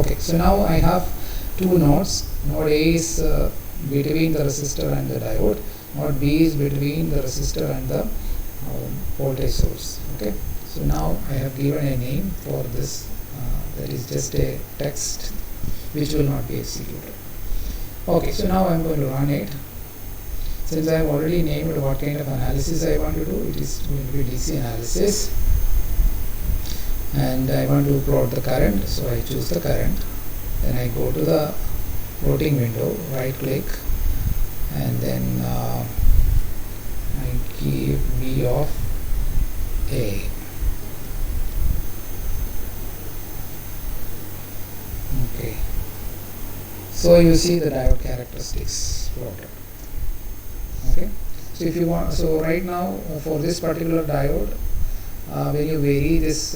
Okay, so now I have two nodes. Node A is between the resistor and the diode. Node B is between the resistor and the voltage source. Okay, so now I have given a name for this. That is just a text which will not be executed. Okay, so now I am going to run it. Since I have already named what kind of analysis I want to do, it is going to be DC analysis. And I want to plot the current, so I choose the current. Then I go to the plotting window, right click, and then I give V of A. Okay, so you see the diode characteristics plotted. Okay, so if you want, so right now for this particular diode, when you vary this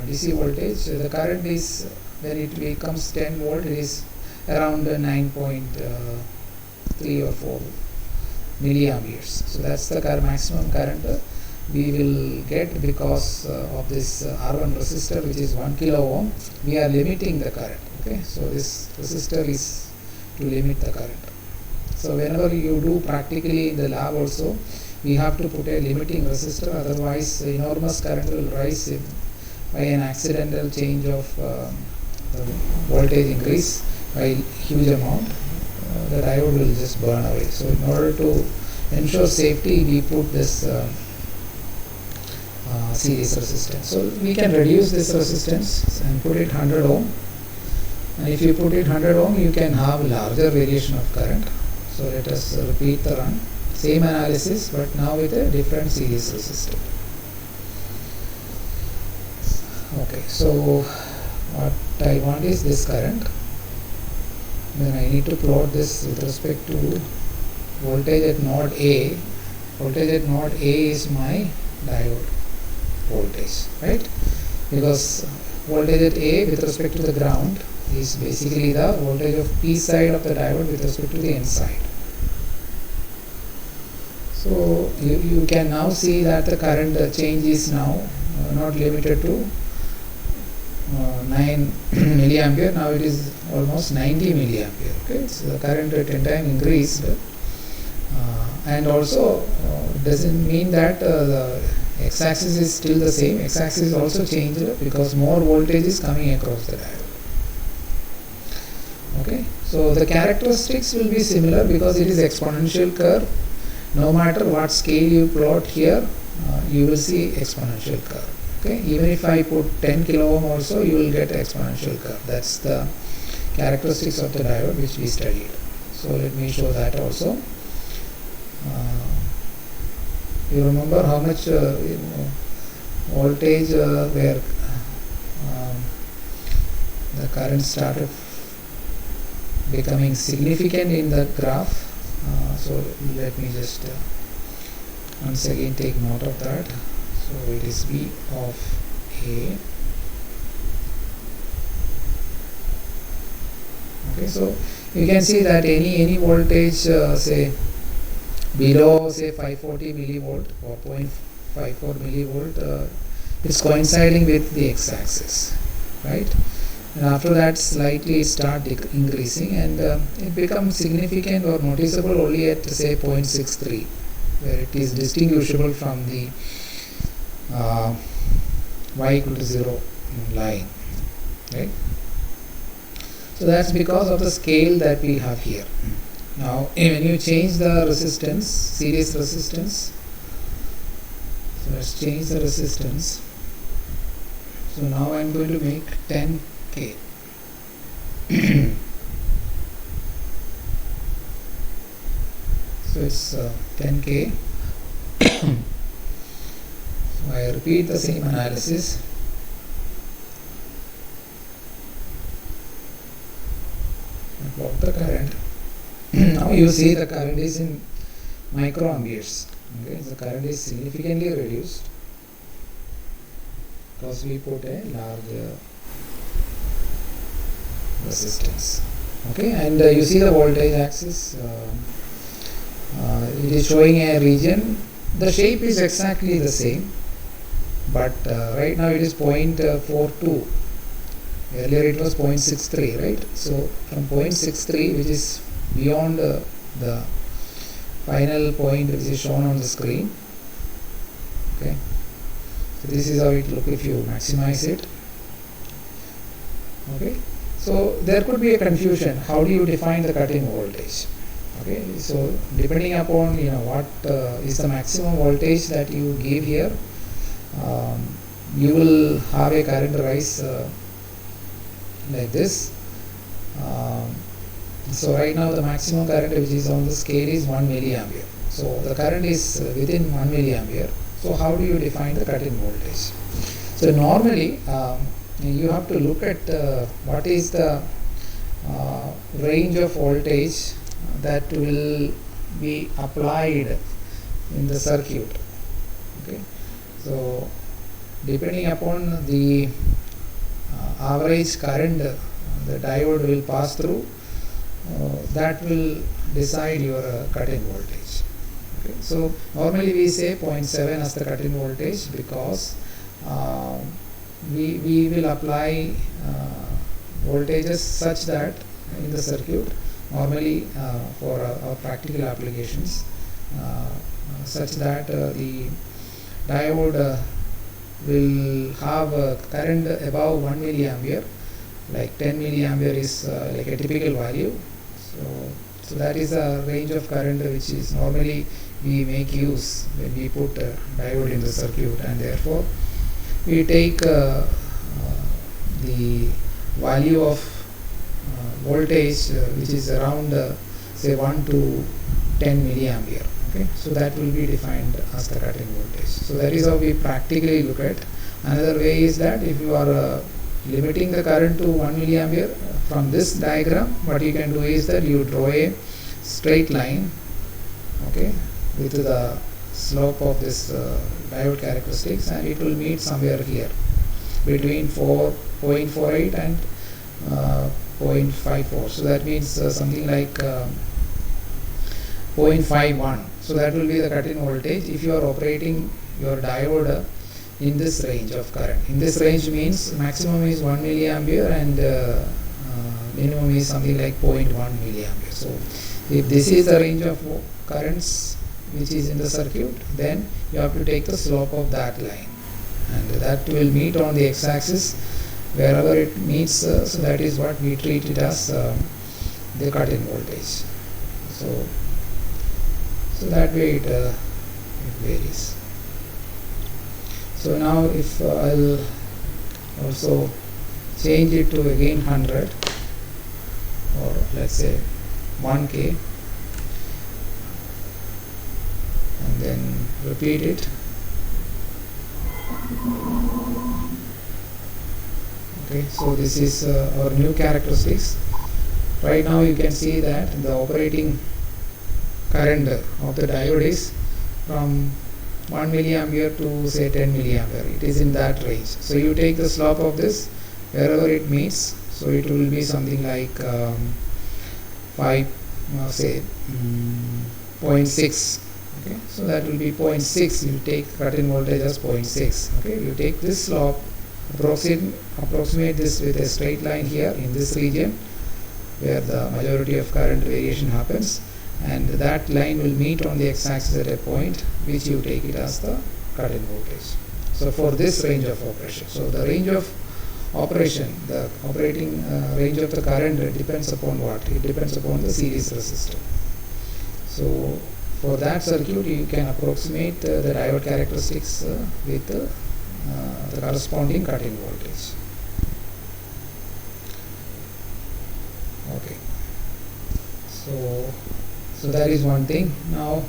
DC voltage, the current is, when it becomes 10 volt, it is around 9.3 or 4 milliamperes. So that's the maximum current we will get because of this R1 resistor, which is 1 kilo ohm. We are limiting the current. Okay, so this resistor is to limit the current. So whenever you do practically in the lab also, we have to put a limiting resistor, otherwise enormous current will rise by an accidental change of voltage increase by huge amount. The diode will just burn away. So in order to ensure safety, we put this series resistance. So we can reduce this resistance and put it 100 ohm. And if you put it 100 ohm, you can have larger variation of current. So let us repeat the run. Same analysis, but now with a different series resistor. Okay, so what I want is this current. Then I need to plot this with respect to voltage at node A. Voltage at node A is my diode voltage, right? Because voltage at A with respect to the ground is basically the voltage of P side of the diode with respect to the N side. So you can now see that the current change is now not limited to 9 milliampere. Now it is almost 90 milliampere. Okay, so the current 10 times increased, and also doesn't mean that the x-axis is still the same. X-axis is also changed because more voltage is coming across the diode. Okay, so the characteristics will be similar because it is exponential curve. No matter what scale you plot here, you will see exponential curve. Okay, even if I put 10 kilo ohm also, you will get exponential curve. That's the characteristics of the diode which we studied. So let me show that also. You remember how much voltage where the current started becoming significant in the graph. So let me just once again take note of that. So it is V of A. Okay, so you can see that any voltage say below say 540 millivolt or 0.54 millivolt is coinciding with the x-axis, right? And after that slightly start increasing, and it becomes significant or noticeable only at say 0.63, where it is distinguishable from the y equal to 0 line, right? So that's because of the scale that we have here. Now when you change the resistance, series resistance, so let's change the resistance. So now I'm going to make 10K. So it's 10K. So I repeat the same analysis. I plot the current. Now you see the current is in microamperes. Okay, the current is significantly reduced because we put a large resistance. Okay, and you see the voltage axis. It is showing a region. The shape is exactly the same, but right now it is 0.42 Earlier it was 0.63, right? So from 0.63, which is beyond the final point which is shown on the screen. Okay, so this is how it look if you maximize it. Okay, so there could be a confusion. How do you define the cut-in voltage? Okay, so depending upon what is the maximum voltage that you give here, you will have a current rise like this. So right now the maximum current which is on the scale is 1 milliampere. So the current is within 1 milliampere. So how do you define the cut-in voltage? So normally you have to look at what is the range of voltage that will be applied in the circuit. Okay, so depending upon the average current the diode will pass through, that will decide your cut-in voltage. Okay, so normally we say 0.7 as the cut-in voltage because we will apply voltages such that in the circuit normally for our practical applications such that the diode will have a current above 1 milliampere, like 10 milliampere is like a typical value. So that is a range of current which is normally we make use when we put a diode in the circuit, and therefore we take the value of voltage which is around say 1 to 10 milliampere. Okay, so that will be defined as the cut-in voltage. So that is how we practically look at. Another way is that if you are limiting the current to 1 milliampere from this diagram, what you can do is that you draw a straight line, okay, with the slope of this diode characteristics, and it will meet somewhere here between 4.48 and 0.54. So that means something like 0.51. So that will be the cut-in voltage if you are operating your diode in this range of current. In this range means maximum is 1 milliampere and minimum is something like 0.1 milliampere. So if this is the range of currents which is in the circuit, then you have to take the slope of that line, and that will meet on the x-axis wherever it meets. So that is what we treat it as the cut-in voltage. So that way it varies. So now if I'll also change it to again 100, or let's say 1K, and then repeat it. Okay, so this is our new characteristics. Right now you can see that the operating current of the diode is from 1 milliampere to say 10 milliampere. It is in that range. So you take the slope of this wherever it meets. So it will be something like 0.6. Okay, so that will be 0.6. You take cut-in voltage as 0.6. Okay, you take this slope, approximate this with a straight line here in this region where the majority of current variation happens, and that line will meet on the x-axis at a point which you take it as the cut-in voltage. So for this range of operation, so the range of operation, the operating range of the current depends upon what? It depends upon the series resistor. So for that circuit you can approximate the diode characteristics with the corresponding cut-in voltage. Okay, so that is one thing. Now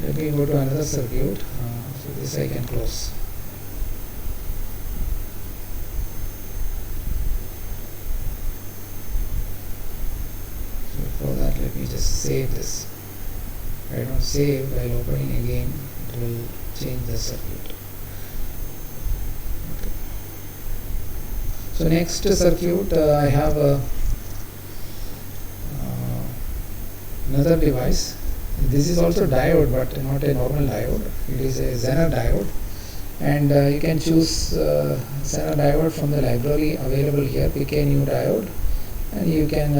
let me go to another circuit. So this I can close. So for that, let me just save this. If I don't save while opening again, it will change the circuit. Okay. So next circuit, I have another device. This is also diode, but not a normal diode. It is a Zener diode, and you can choose Zener diode from the library available here. Pick a new diode and you can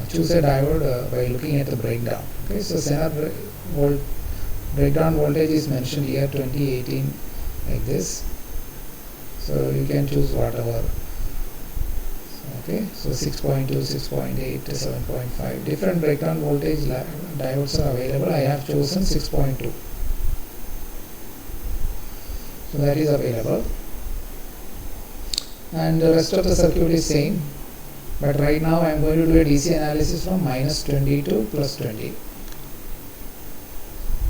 choose a diode by looking at the breakdown. Okay, so Zener breakdown voltage is mentioned here 2018 like this, so you can choose whatever. Okay, so 6.2, 6.8, 7.5 different breakdown voltage diodes are available. I have chosen 6.2, so that is available, and the rest of the circuit is same, but right now I am going to do a DC analysis from -20 to +20.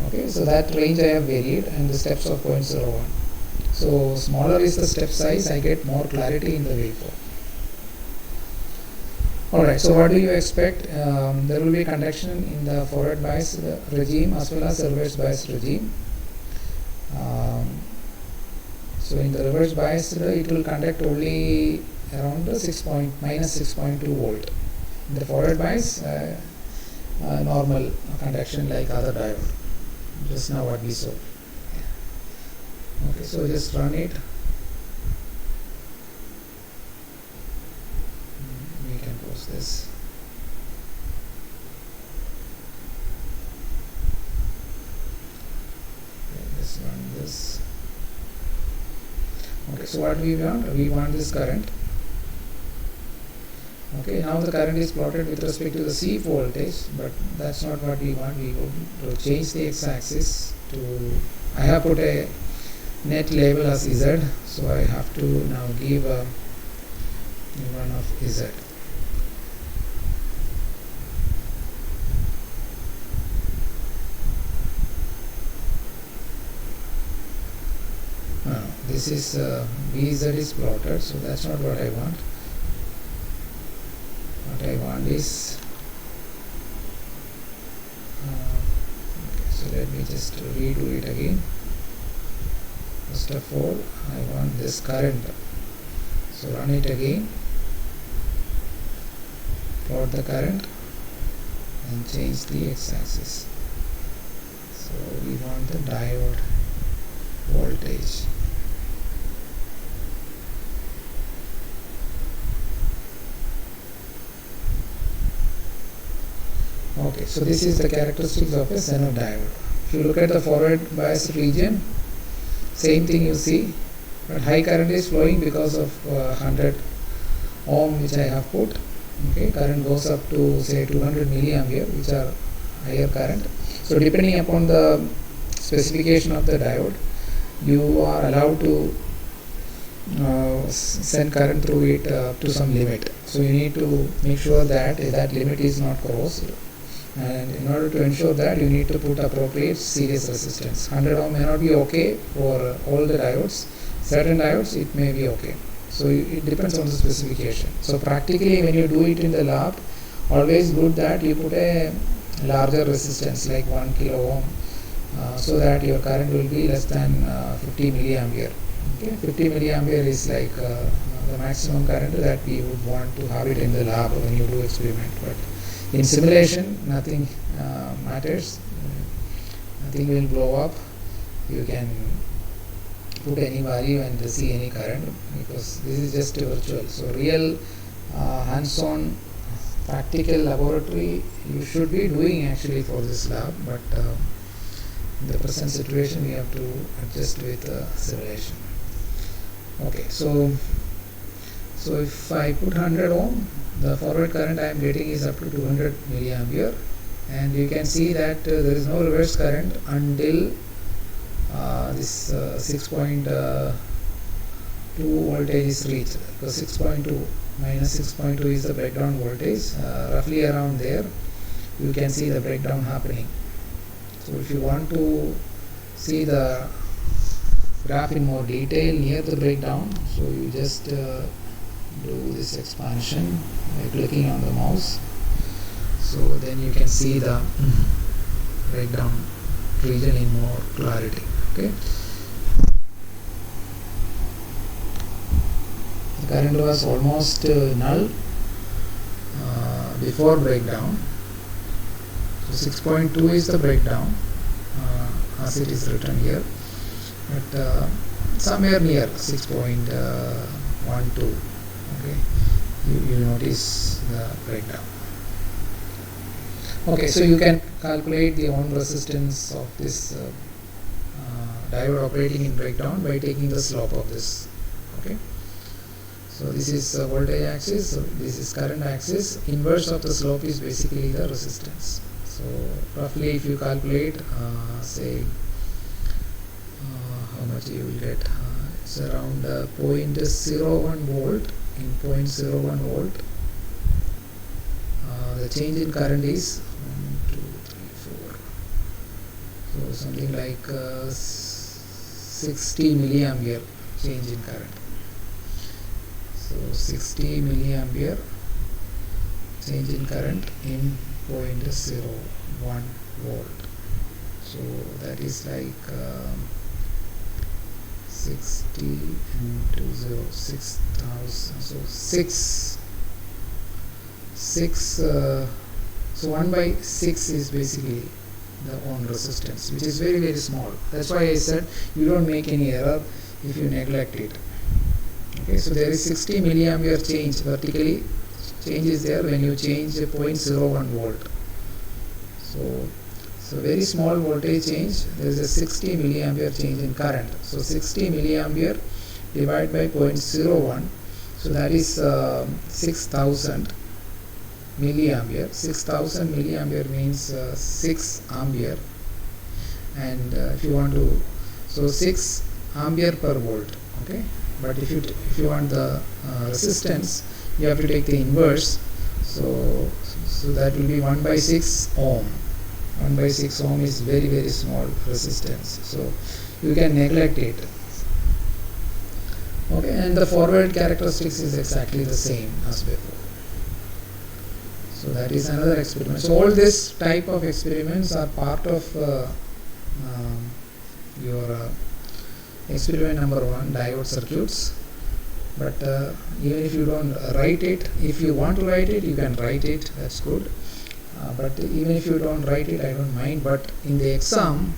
Okay, so that range I have varied, and the steps of 0.01. So smaller is the step size, I get more clarity in the waveform. Alright, so what do you expect? There will be conduction in the forward bias regime as well as reverse bias regime. So in the reverse bias it will conduct only around -6.2 volt. In the forward bias normal conduction like other diode, just now what we saw. Okay, so just run it. We can post this. Okay, let's run this. Okay, so what we want? We want this current. Okay, now the current is plotted with respect to the C voltage, but that's not what we want. We want to change the x-axis to, I have put a net label as Z, so I have to now give a one of Z. This is Vz is plotted, so that's not what I want. What I want is okay, so let me just redo it again. First of all, I want this current, so run it again, plot the current and change the x-axis. So we want the diode voltage. Okay, so this is the characteristics of a Zener diode. If you look at the forward bias region, same thing you see, but high current is flowing because of 100 ohm which I have put. Okay, current goes up to say 200 milliampere, which are higher current. So depending upon the specification of the diode, you are allowed to send current through it up to some limit. So you need to make sure that that limit is not crossed. And in order to ensure that, you need to put appropriate series resistance. 100 ohm may not be okay for all the diodes. Certain diodes it may be okay. So it depends on the specification. So practically when you do it in the lab, always good that you put a larger resistance like 1 kilo ohm so that your current will be less than 50 milliampere. Okay, 50 milliampere is like the maximum current that we would want to have it in the lab when you do experiment. But in simulation, nothing matters. Nothing will blow up. You can put any value and see any current because this is just virtual. So real hands-on practical laboratory you should be doing actually for this lab, but in the present situation we have to adjust with simulation. Okay, so if I put 100 ohm, the forward current I am getting is up to 200 milliampere, and you can see that there is no reverse current until this 6.2 voltage is reached, because 6.2 minus 6.2 is the breakdown voltage. Roughly around there you can see the breakdown happening. So if you want to see the graph in more detail near the breakdown, so you just do this expansion by clicking on the mouse, so then you can see the breakdown region in more clarity. Okay, the current was almost null before breakdown. So 6.2 is the breakdown. as it is written here, but somewhere near 6.12. Okay, you notice the breakdown. Okay, so you can calculate the on resistance of this diode operating in breakdown by taking the slope of this. Okay, so this is voltage axis, so this is current axis. Inverse of the slope is basically the resistance. So roughly, if you calculate, say how much you will get, it's around 0.01 volt. In 0.01 volt, the change in current is 1, 2, 3, 4. So something like 60 milliampere change in current. So 60 milliampere change in current in 0.01 volt. So that is like 60 into 0, 6,000. So 6. So 1 by 6 is basically the ohm resistance, which is very, very small. That's why I said you don't make any error if you neglect it. Okay, so there is 60 milliampere change vertically. Change is there when you change 0.01 volt. So very small voltage change, there is a 60 milliampere change in current. So 60 milliampere divided by 0.01, so that is 6,000 milliampere. 6,000 milliampere means 6 ampere, and if you want to, so 6 ampere per volt. Okay, but if you want the resistance, you have to take the inverse. So that will be 1 by 6 ohm. 1 by 6 ohm is very, very small resistance, so you can neglect it. Okay, and the forward characteristics is exactly the same as before. So that is another experiment. So all this type of experiments are part of your experiment number 1, diode circuits. But even if you don't write it, if you want to write it, you can write it, that's good. But even if you don't write it, I don't mind, but in the exam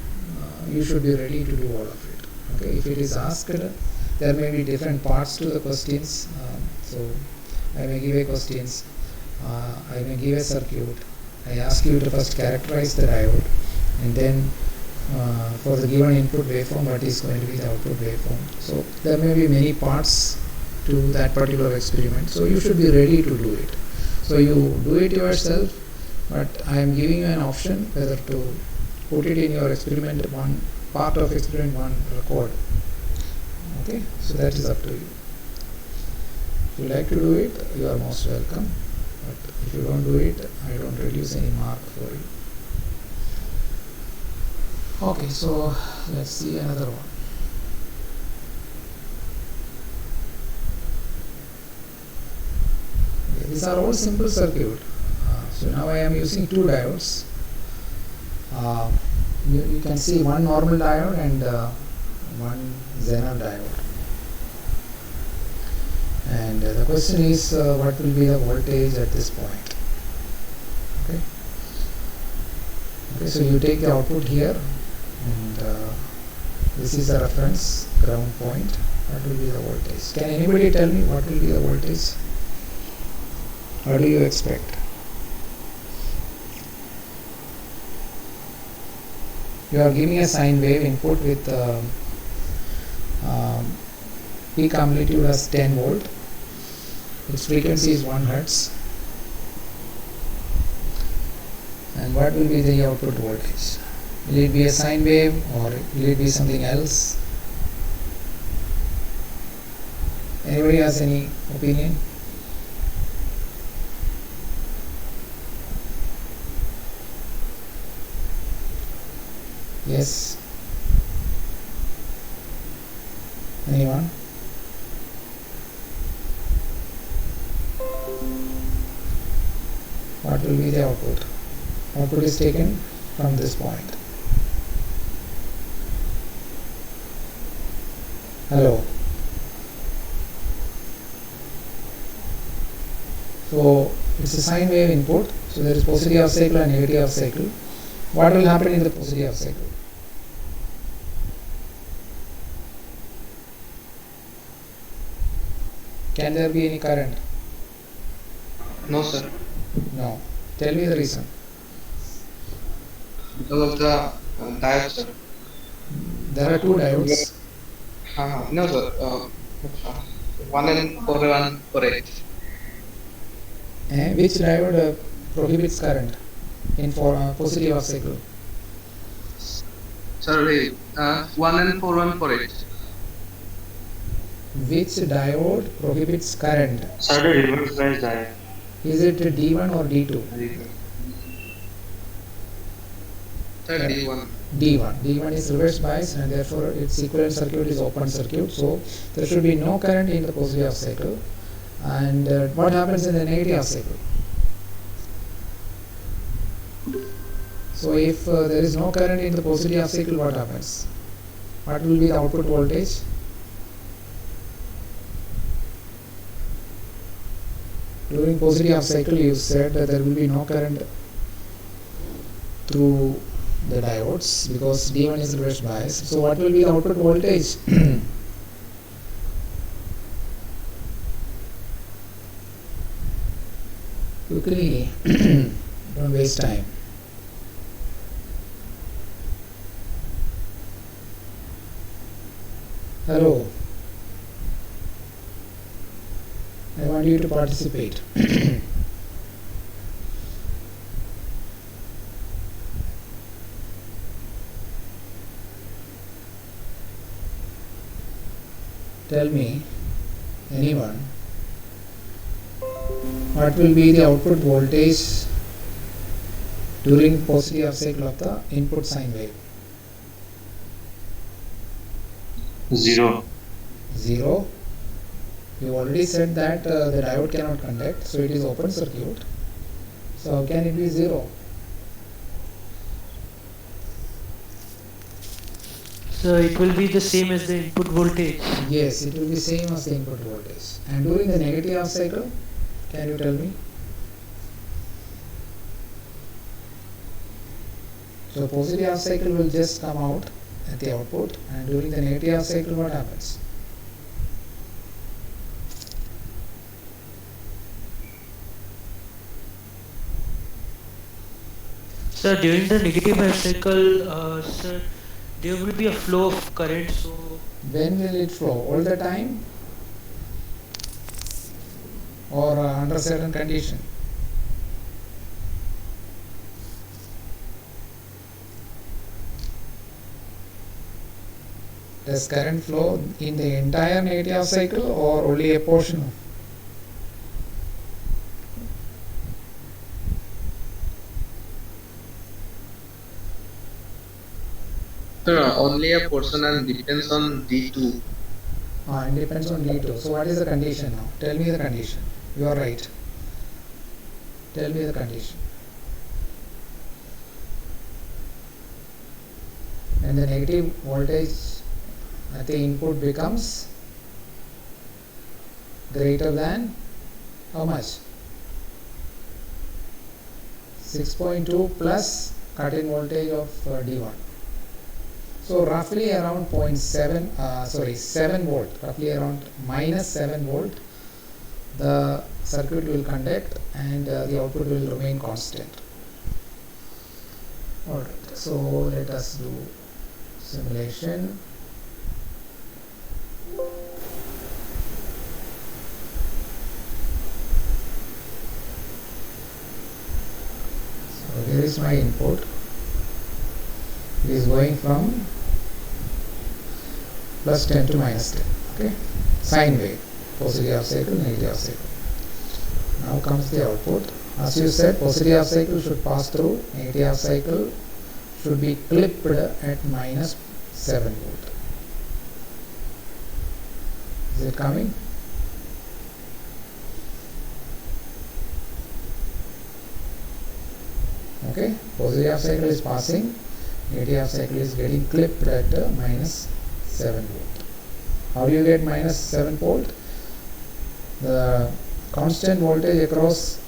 you should be ready to do all of it. Okay, if it is asked, there may be different parts to the questions. So I may give a questions, I may give a circuit, I ask you to first characterize the diode, and then for the given input waveform, what is going to be the output waveform. So there may be many parts to that particular experiment, so you should be ready to do it. So you do it yourself, but I am giving you an option whether to put it in your experiment 1, part of experiment 1 record. Okay, so that is up to you. If you like to do it, you are most welcome, but if you don't do it, I don't reduce any mark for you. Okay, so let's see another one. Okay, these are all simple circuit. So now I am using 2 diodes. You can see one normal diode and one Zener diode. And the question is, what will be the voltage at this point? Okay. Okay, so you take the output here, and this is the reference ground point. What will be the voltage? Can anybody tell me what will be the voltage? What do you expect? You are giving a sine wave input with peak amplitude as 10 volt. Its frequency is 1 Hertz. And what will be the output voltage? Will it be a sine wave or will it be something else? Anybody has any opinion? Yes? Anyone? What will be the output? Output is taken from this point. Hello? So it's a sine wave input, so there is positive half cycle and negative half cycle. What will happen in the positive half cycle? Can there be any current? No, sir. No. Tell me the reason. Because of the diode, sir. There are two diodes. No, sir. 1N4148. Which diode prohibits current in positive half cycle? Sorry, 1N4148. Which diode prohibits current? Sir, the reverse bias diode. Is it D1 or D2? Sir, D1. D1. D1 is reverse bias, and therefore its equivalent circuit is open circuit. So there should be no current in the positive half cycle. And what happens in the negative half cycle? So if there is no current in the positive half cycle, what happens? What will be the output voltage? During positive half cycle, you said that there will be no current through the diodes because D1 is reverse bias. So what will be the output voltage? Quickly, don't waste time. Hello. I want you to participate. Tell me, anyone, what will be the output voltage during positive half cycle of the input sine wave? 0. 0. You already said that the diode cannot conduct, so it is open circuit. So how can it be 0? So it will be the same as the input voltage. Yes, it will be same as the input voltage. And during the negative half cycle, can you tell me? So positive half cycle will just come out at the output, and during the negative half cycle, what happens? So during the negative half cycle, sir, there will be a flow of current. So when will it flow? All the time? Or under certain condition? Does current flow in the entire negative half cycle or only a portion of? Only a portion and depends on D2. It depends on D2. So what is the condition now? Tell me the condition. You are right. Tell me the condition. When the negative voltage at the input becomes greater than how much? 6.2 plus cut-in voltage of D1. So roughly around 7 volt, roughly around minus 7 volt, the circuit will conduct and the output will remain constant. Alright, so let us do simulation. So here is my input. It is going from plus 10 to minus 10. Okay, sine wave, positive half cycle, negative half cycle. Now comes the output. As you said, positive half cycle should pass through, negative half cycle should be clipped at minus 7 volt. Is it coming? Okay, positive half cycle is passing, negative half cycle is getting clipped at minus 7 volt. How do you get minus 7 volt? The constant voltage across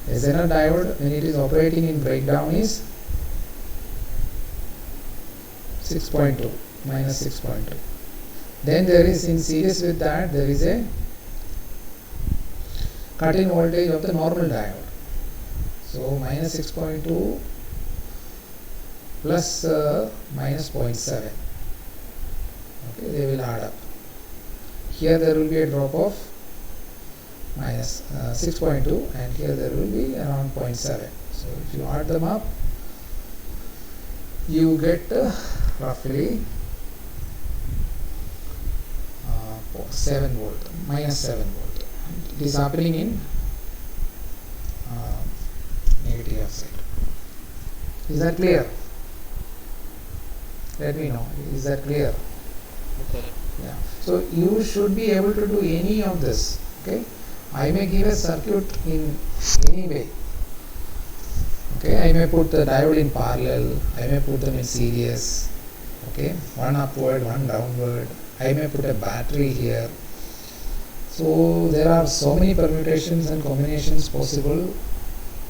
a Zener diode when it is operating in breakdown is 6.2, minus 6.2. Then there is, in series with that, there is a cut-in voltage of the normal diode. So minus 6.2 plus minus 0.7. Okay, they will add up. Here there will be a drop of minus 6.2 and here there will be around 0.7. So if you add them up, you get roughly 7 volt, minus 7 volt. It is happening in negative half cycle. Is that clear? Let me know. Is that clear? Okay. Yeah. So you should be able to do any of this. Okay. I may give a circuit in any way. Okay. I may put the diode in parallel. I may put them in series. Okay. One upward, one downward. I may put a battery here. So there are so many permutations and combinations possible,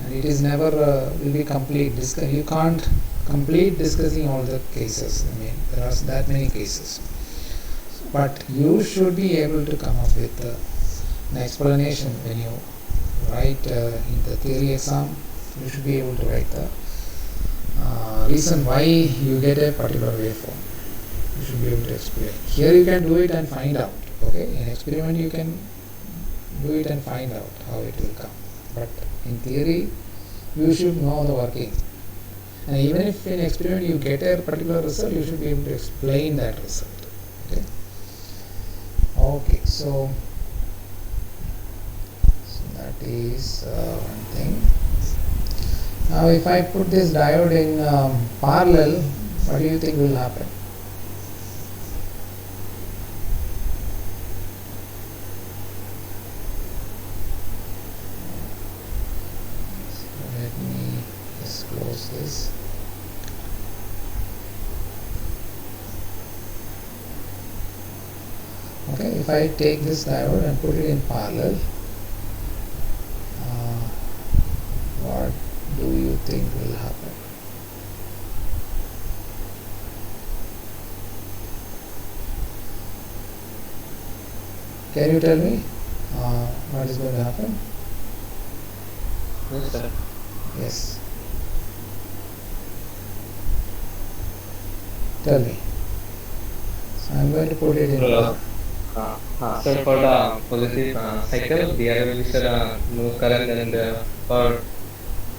and it is never will be complete. You can't complete discussing all the cases. I mean, there are that many cases, but you should be able to come up with an explanation when you write in the theory exam. You should be able to write the reason why you get a particular waveform. You should be able to explain. Here you can do it and find out. Okay, in experiment you can do it and find out how it will come. But in theory, you should know the working. And even if in experiment you get a particular result, you should be able to explain that result. Okay. Okay. So that is one thing. Now, if I put this diode in parallel, what do you think will happen? Close this. Okay, if I take this diode and put it in parallel, what do you think will happen? Can you tell me what is going to happen? Yes, sir. Yes. Tell me. So I'm going to put it in. So for the positive cycle, there will be no current and for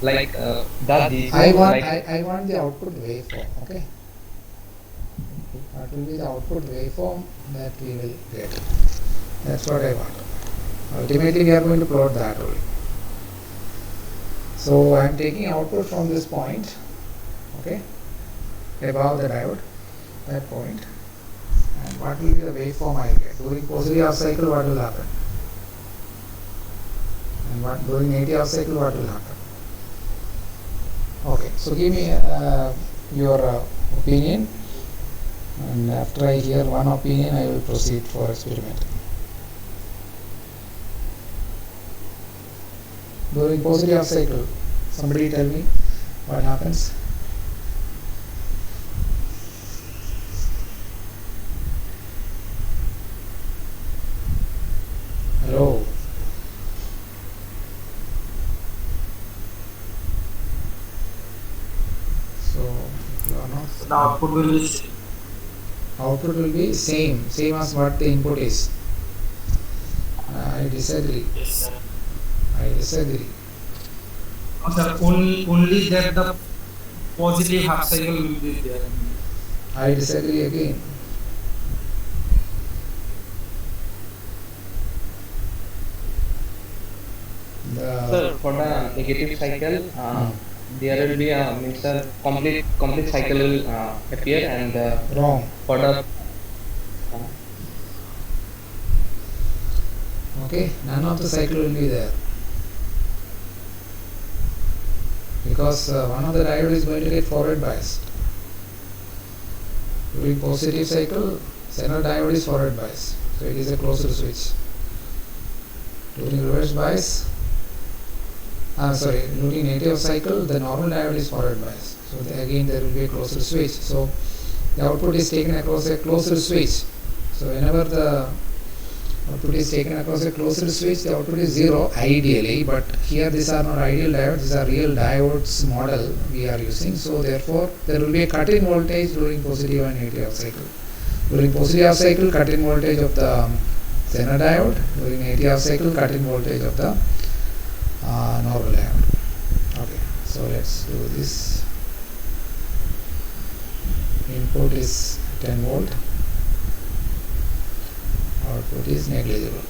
like that DC. I want the output waveform. Okay. What will be the output waveform that we will get? That's what I want. Ultimately, we are going to plot that only. So I am taking output from this point, okay, above the diode, that point, and what will be the waveform I will get? During positive half cycle, what will happen? And what during negative half cycle, what will happen? Okay, so give me your opinion, and after I hear one opinion, I will proceed for experiment. During positive half cycle, somebody tell me what happens. Hello. So you are not. The output will be Same as what the input is. I disagree. yes, sir. I disagree. No, sir, only that the positive half cycle will be there. I disagree again. Sir, for the negative cycle, there will be a means complete cycle will appear and Wrong. for the Okay, none of the cycle will be there. Because one of the diode is going to get forward biased. During positive cycle, center diode is forward biased. So it is a closed switch. During reverse bias, during negative cycle, the normal diode is forward biased. So again there will be a closed switch. So the output is taken across a closed switch. So whenever the output is taken across a closed switch, the output is 0 ideally, but here these are not ideal diodes, these are real diodes model we are using, so therefore there will be a cut-in voltage during positive and negative half cycle. During positive half cycle, cut-in voltage of the Zener diode, during negative half cycle, cut-in voltage of the normal diode. Okay, so let's do this. Input is 10 volt, output is negligible.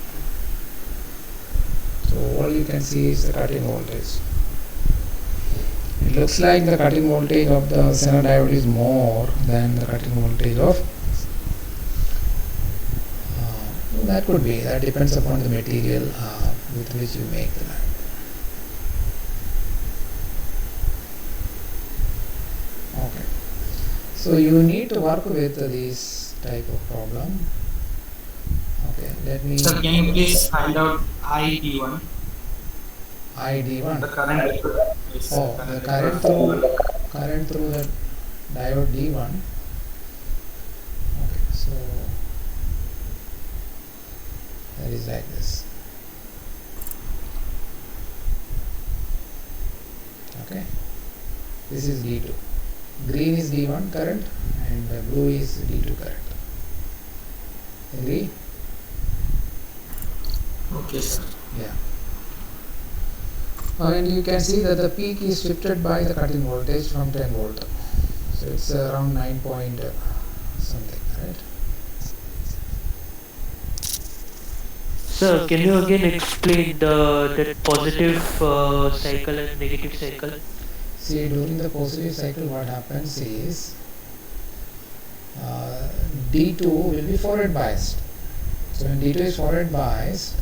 So all you can see is the cut-in voltage. It looks like the cut-in voltage of the Zener diode is more than the cut-in voltage of that could be, that depends upon the material with which you make the diode. Okay, so you need to work with this type of problem. Okay, let me. Sir, can you please find out ID1? ID1. The current. Oh, the current through the diode D1. Okay, so that is like this. Okay, this is D2. Green is D1 current and blue is D2 current. Agree? Okay, sir. Yeah. And you can see that the peak is shifted by the cut-in voltage from 10 volt. So it's around 9 point something, right? Sir, can you again explain that positive cycle and negative cycle? See, during the positive cycle what happens is D2 will be forward biased. So when D2 is forward biased,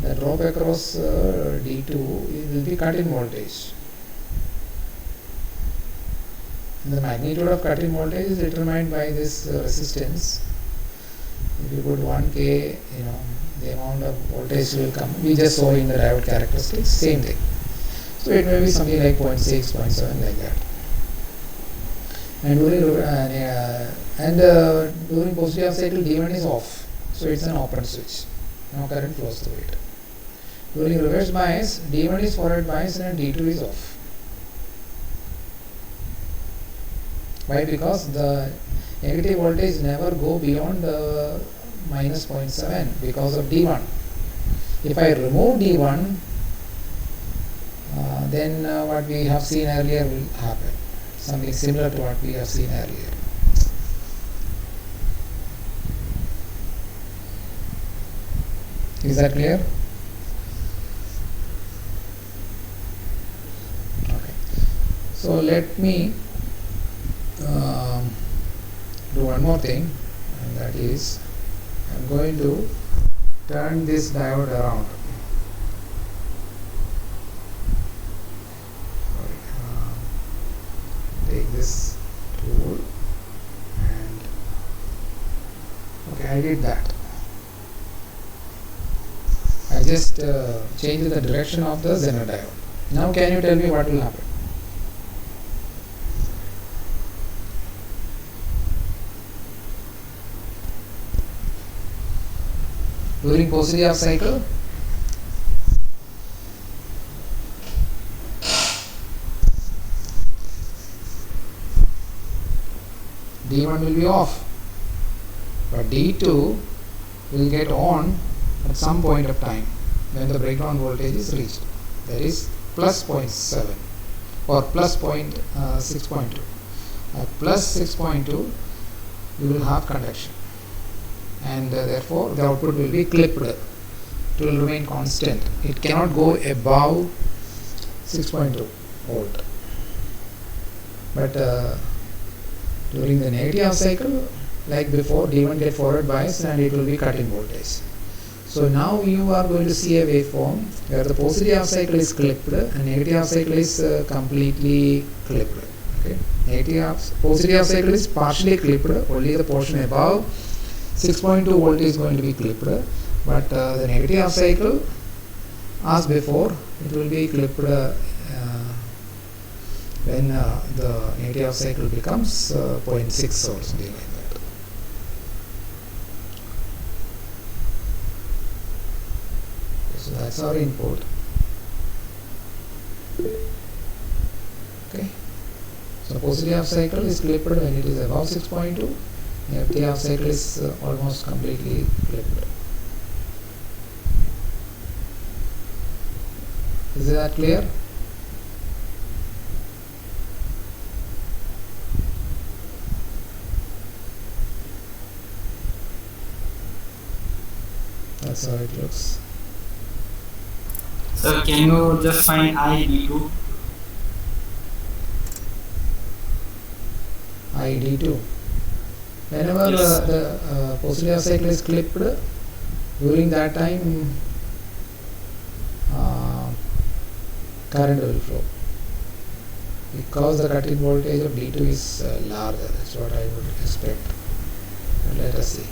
the drop across D2 will be cut-in voltage. And the magnitude of cut-in voltage is determined by this resistance. If you put 1K, the amount of voltage will come. We just saw in the diode characteristics, same thing. So it may be something like 0.6, 0.7 like that. And during positive half cycle, D1 is off, so it's an open switch. No current flows through it. During reverse bias, D1 is forward bias and D2 is off. Why? Because the negative voltage never go beyond minus 0.7 because of D1. If I remove D1, then what we have seen earlier will happen. Something similar to what we have seen earlier. Is that clear? Okay. So let me do one more thing, and that is I am going to turn this diode around. Take this tool and okay, I did that. I just changed the direction of the Zener diode. Now can you tell me what will happen? During positive half cycle, D1 will be off, but D2 will get on at some point of time when the breakdown voltage is reached, that is plus 0.7 or plus 6.2. At plus 6.2 you will have conduction, and therefore the output will be clipped. It will remain constant. It cannot go above 6.2 volt. But during the negative half cycle, like before, D1 get forward bias and it will be cut-in voltage. So now you are going to see a waveform where the positive half cycle is clipped and negative half cycle is completely clipped. Okay, positive half cycle is partially clipped, only the portion above 6.2 volt is going to be clipped, but the negative half cycle, as before, it will be clipped when the negative half cycle becomes 0.6 or something like that. So that's our input. Okay. So positive half cycle is clipped when it is above 6.2. Empty half cycle is almost completely clipped. Is that clear? That's how it looks. Sir, can you just find ID2? ID2. Whenever Yes. the positive cycle is clipped, during that time current will flow because the cut-in voltage of D2 is larger. That's what I would expect. Let us see.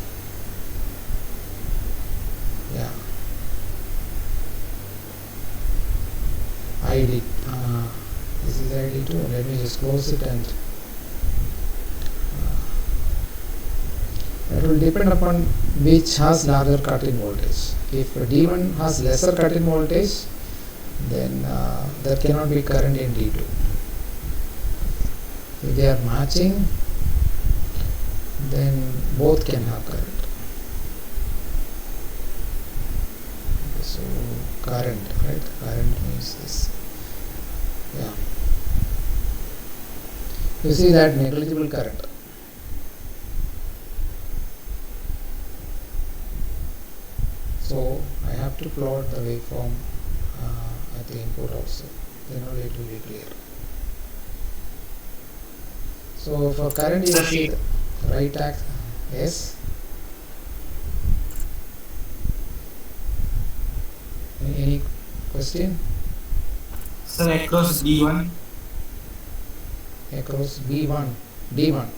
Yeah. ID. This is ID2. Let me just close it and it will depend upon which has larger cut-in voltage. If D1 has lesser cut-in voltage, then there cannot be current in D2. If they are matching, then both can have current. Okay, so current, right? Current means this. Yeah. You see that negligible current. So I have to plot the waveform at the input also, then only it will be clear. So for current you see the right axis. Yes. Any question? Sir, across D1? Across B1, D1.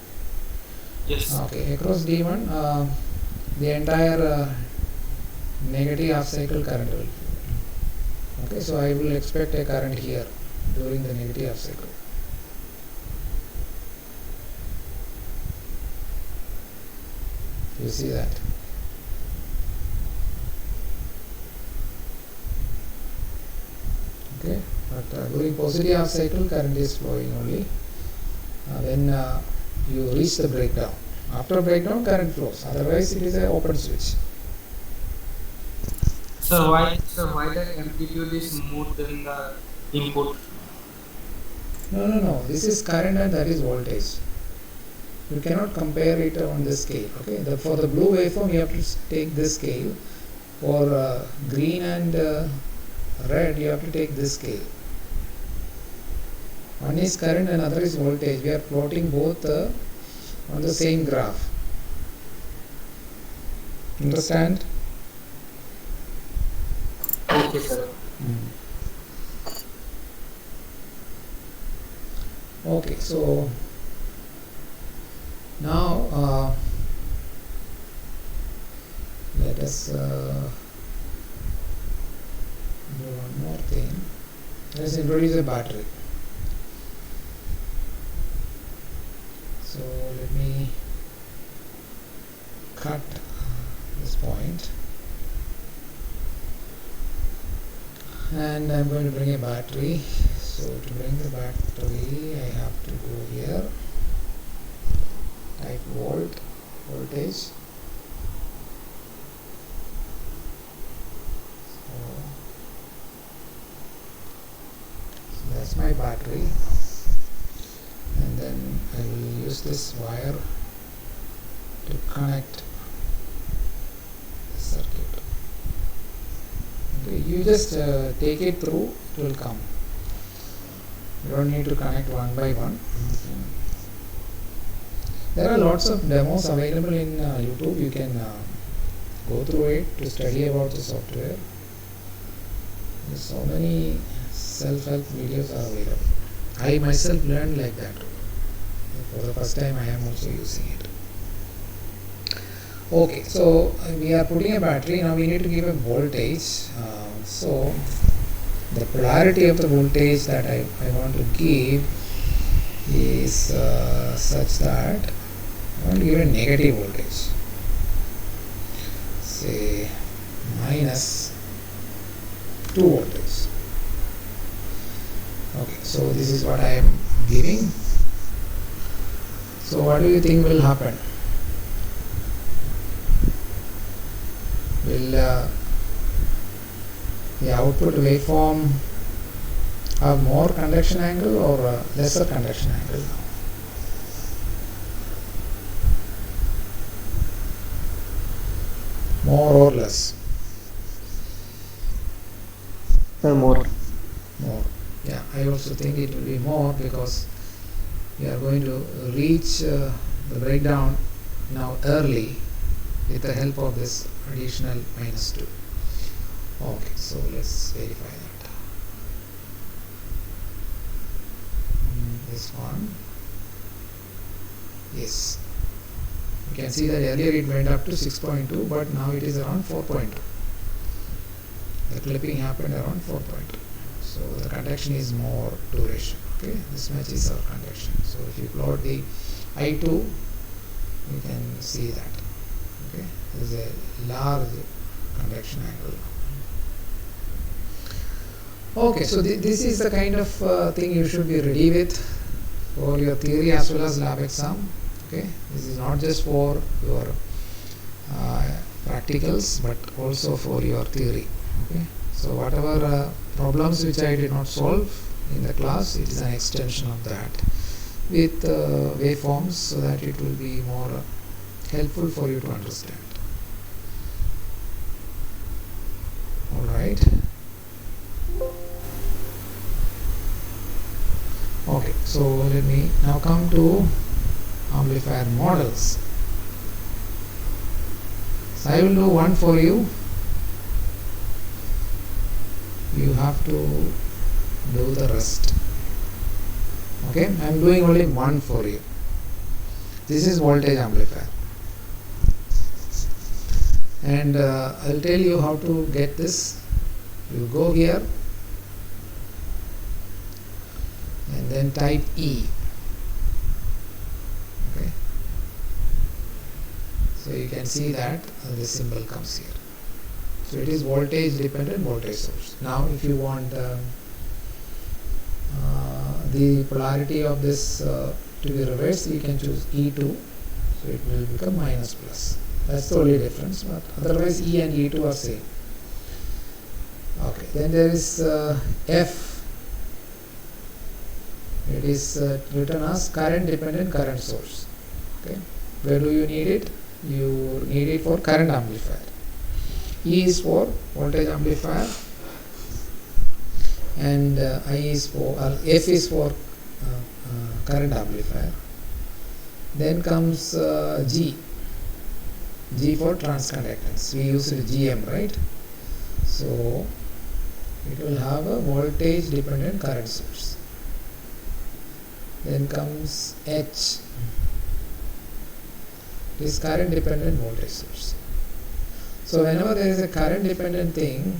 Yes. Okay, across D1, the entire negative half cycle current will flow. Okay, so I will expect a current here during the negative half cycle. You see that? Okay, but during positive half cycle current is flowing only when you reach the breakdown. After breakdown current flows, otherwise it is an open switch. Sir, why the amplitude is more than the input? No. This is current and that is voltage. You cannot compare it on this scale. Okay. For the blue waveform, you have to take this scale. For green and red, you have to take this scale. One is current and other is voltage. We are plotting both on the same graph. Understand? Okay, sir. Okay, so now let us do one more thing. Let us introduce a battery. So let me cut this point and I'm going to bring a battery. So to bring the battery I have to go here, type voltage. So that's my battery, and then I will use this wire to connect the circuit. Okay, you just take it through, it will come. You don't need to connect one by one. There are lots of demos available in YouTube. You can go through it to study about the software. There's so many self-help videos are available. I myself learned like that. For the first time I am also using it. Okay, so we are putting a battery. Now we need to give a voltage. So the polarity of the voltage that I want to give is such that I want to give a negative voltage, say minus 2 voltage. Okay, so this is what I am giving. So what do you think will happen? Will the output waveform have more conduction angle or lesser conduction angle? More or less? More. More. Yeah, I also think it will be more, because we are going to reach the breakdown now early with the help of this additional -2. Okay, so let's verify that. This one. Yes. You can see that earlier it went up to 6.2, but now it is around 4.2. The clipping happened around 4.2. So the conduction is more duration. Okay, this much is our conduction. So if you plot the I2, you can see that. Okay, there is a large conduction angle. Okay, so this is the kind of thing you should be ready with for your theory as well as lab exam. Okay, this is not just for your practicals, but also for your theory. Okay, so whatever problems which I did not solve in the class, it is an extension of that with waveforms, so that it will be more helpful for you to understand. All right. Okay, so let me now come to amplifier models. So I will do one for you. You have to do the rest. Okay, I am doing only one for you. This is voltage amplifier, and I'll tell you how to get this. You go here and then type E. Okay, so you can see that the symbol comes here. So it is voltage dependent voltage source. Now if you want the polarity of this to be reversed, you can choose E2, so it will become minus plus. That's the only difference, but otherwise E and E2 are same. Okay, then there is F. It is written as current dependent current source. Okay, where do you need it? You need it for current amplifier. E is for voltage amplifier, and I is for F is for current amplifier. Then comes G. G for transconductance. We used GM, right? So it will have a voltage dependent current source. Then comes H. It is current dependent voltage source. So whenever there is a current dependent thing,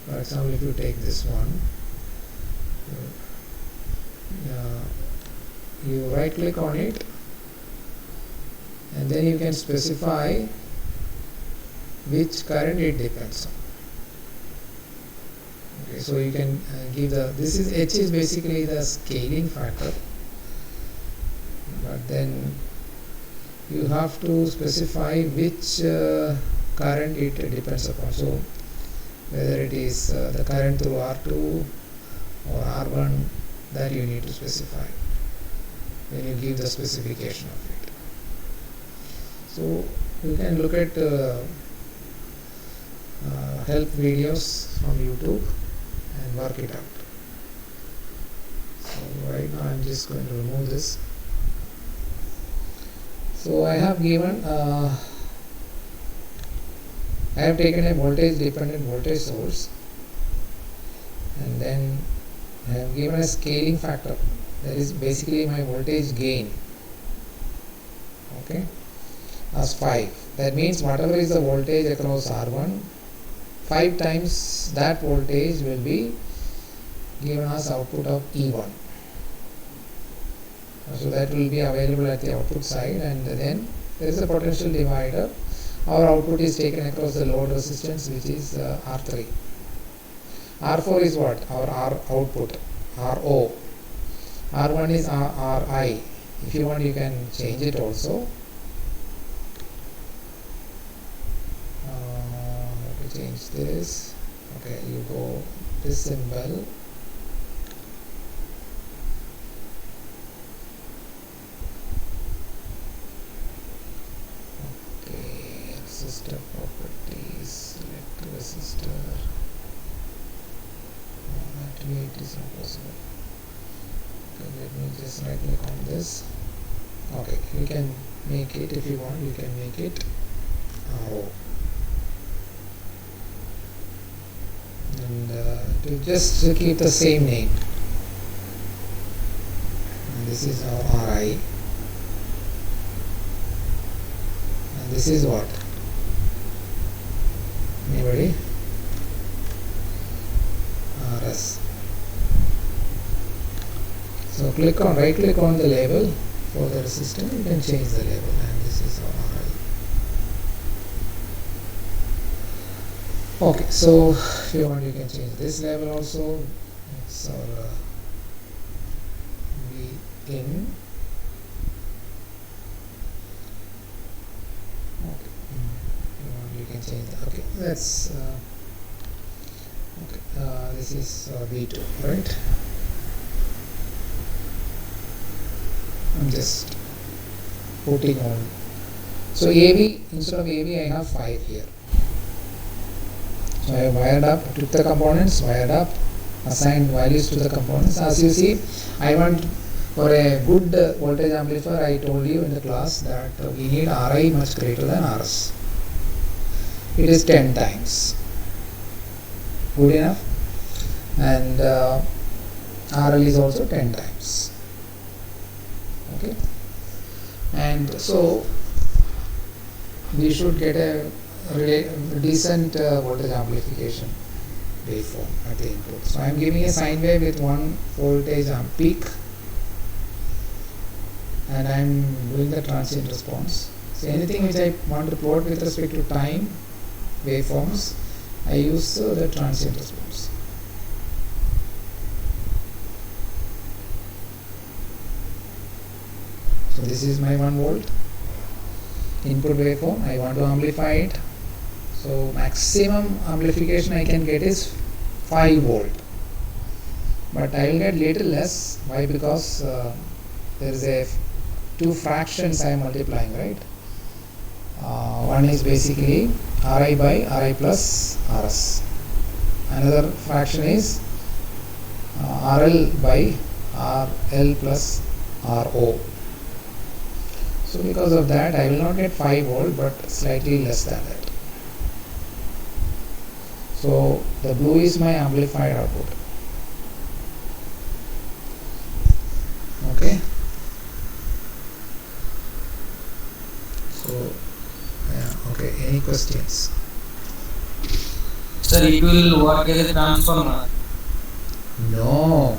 for example, if you take this one, you right click on it, and then you can specify which current it depends on. Okay, so you can give this is H is basically the scaling factor, but then you have to specify which current it depends upon. So whether it is the current through R2 or R1, that you need to specify when you give the specification of it. So you can look at help videos from YouTube and work it out. So right now I'm just going to remove this. So I have given I have taken a voltage dependent voltage source, and then I have given a scaling factor, that is basically my voltage gain, okay, as 5. That means whatever is the voltage across R1, 5 times that voltage will be given as output of E1. So that will be available at the output side, and then there is a potential divider. Our output is taken across the load resistance, which is R3. R4 is what? Our R output, RO. R1 is RI. If you want, you can change it also. Let me change this. Okay, you go this symbol. Okay, resistor properties, select resistor. Actually, it is not possible. Okay, let me just right click on this. Okay, you can make it, if you want, you can make it RO. And to just keep the same name. And this is our RI. And this is what? Anybody? RS. So right click on the label for the resistor, you can change the label, and this is our RI. Okay, so if you want, you can change this label also. It's our Vin. Okay, if you want, you can change that. Okay, that's okay. This is V2, right? I'm just putting on. So AV, instead of AV, I have 5 here. So I have wired up, took the components, wired up, assigned values to the components. As you see, I want for a good voltage amplifier, I told you in the class that we need RI much greater than RS. It is 10 times. Good enough. And RL is also 10 times. Okay, and so we should get a decent voltage amplification waveform at the input. So I am giving a sine wave with 1 voltage peak, and I am doing the transient response. So anything which I want to plot with respect to time waveforms, I use the transient response. So this is my 1 volt input waveform. I want to amplify it. So maximum amplification I can get is 5 volt. But I will get little less. Why? Because there is a 2 fractions I am multiplying, right? One is basically Ri by Ri plus Rs. Another fraction is RL by RL plus RO. So because of that, I will not get 5 volt, but slightly less than that. So the blue is my amplified output. Okay. So yeah, okay. Any questions? Sir, it will work as a transformer. No.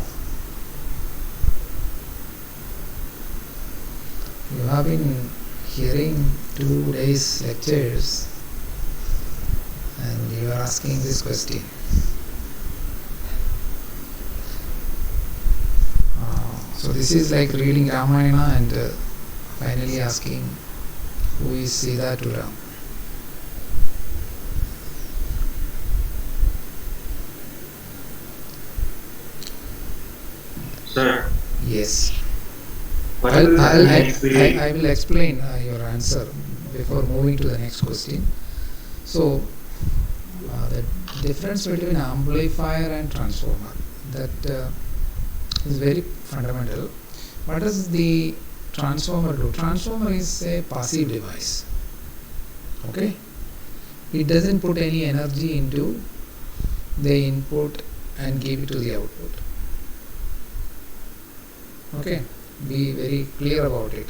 You have been hearing 2 days lectures and you are asking this question. So this is like reading Ramayana and finally asking who is Sita to Ram. Sir, Yes. what I will will explain your answer before moving to the next question. So, the difference between amplifier and transformer, that is very fundamental. What does the transformer do? Transformer is a passive device. Okay? It doesn't put any energy into the input and give it to the output. Okay? Be very clear about it,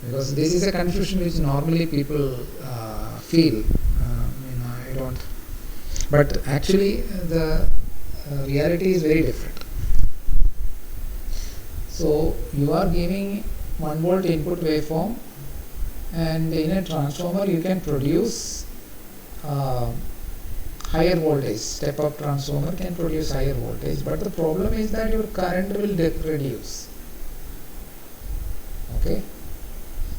because this is a confusion which normally people feel. I don't, but actually the reality is very different. So you are giving 1 volt input waveform, and in a transformer you can produce higher voltage. Step up transformer can produce higher voltage, but the problem is that your current will reduce. Okay,